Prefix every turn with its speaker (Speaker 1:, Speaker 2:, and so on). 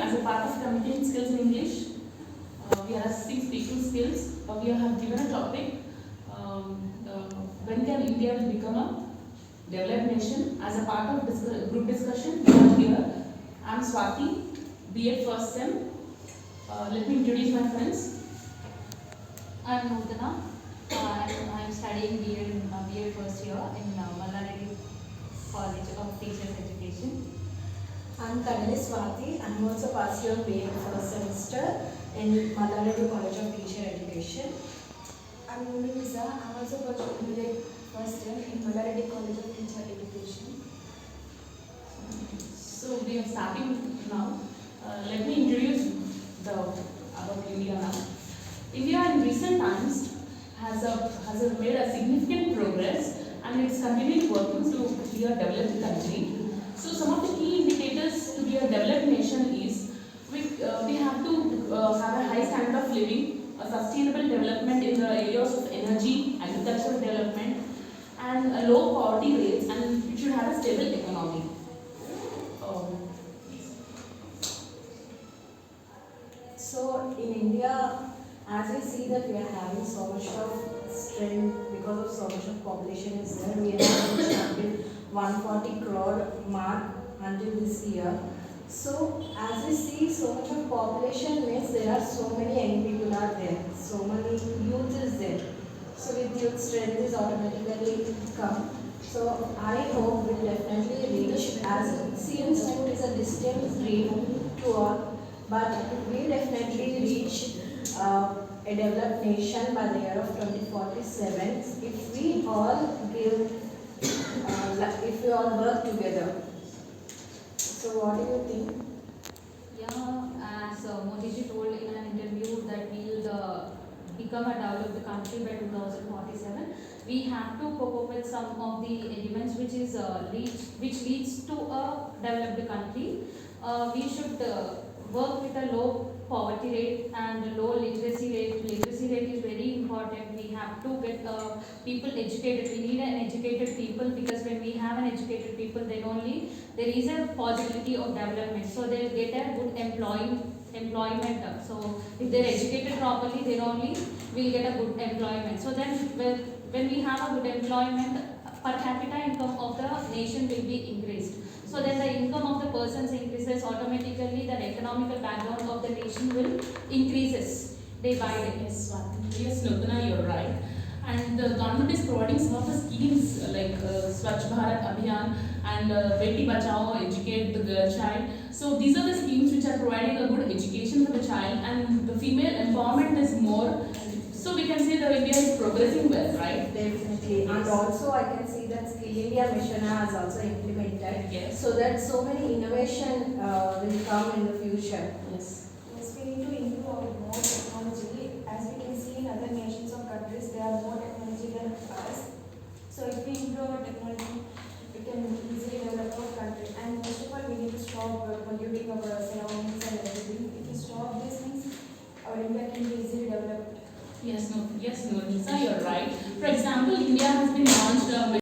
Speaker 1: as a part of communication skills in English, we are assessing speaking skills. We have given a topic, when can India will become a developed nation. As a part of group discussion, we are here. I am Swati, BA first sem. Let me introduce my friends.
Speaker 2: I am Nutana. I am studying BA first year in Mallareddy College of Teachers Education.
Speaker 3: I am Kanali Swati. I am also first year BA first semester in Mallareddy College of Teacher Education.
Speaker 4: I am Nurisa. I am also BA first year in Mallareddy College of Teacher Education.
Speaker 1: So we are starting now. Let me introduce about India now. India in recent times has made a significant progress, and it's continuing working to be a developed country. So some of the key indicators to be a developed nation is we have to have a high standard of living, a sustainable development in the areas of energy, agricultural development, and a low poverty rates, and it should have a stable economy.
Speaker 3: So in India, as we see that we are having so much of strength because of so much of population is there, we have reached until 140 crore mark until this year. So as we see so much of population means there are so many young people are there, so many youth is there. So with youth strength is automatically come. So I hope we will definitely reach, as CM school is a distant dream to all, but we definitely reach a developed nation by the year of 2047 if we all give, if we all work together. So what do you think?
Speaker 2: Yeah, as Modi ji told in an interview that we will become a developed country by 2047. We have to cope up with some of the elements which leads to a developed country. We should work with a low poverty rate and low literacy rate. Literacy rate is very important. We have to get people educated. We need an educated people, because when we have an educated people, then only there is a possibility of development. So they'll get a good employment. So if they're educated properly, then only we'll get a good employment. So then when we have a good employment, per capita income of the nation will be increased. So then the income of the persons increases, automatically the economical background of the nation will increases day by day.
Speaker 1: Yes, Swati. Yes, Nutana, you're right. And the government is providing some of the schemes like Swachh Bharat Abhiyan and Beti Bachao, Educate the Girl Child. So these are the schemes which are providing a good education for the child, and the female empowerment is more. So we can say that India is progressing well, right?
Speaker 3: Definitely. And also I can see that Skill India Mission has also implemented.
Speaker 1: Yes.
Speaker 3: So that so many innovation will come in the future.
Speaker 1: Yes.
Speaker 4: Yes, we need to improve our more technology. As we can see in other nations or countries, they are more technology than us. So if we improve our technology, we can easily develop our country. And most of all, we need to stop polluting our surroundings and everything. If we stop these things, our India can be easily developed.
Speaker 1: Yes, Nisa, you're right. For example, India has been launched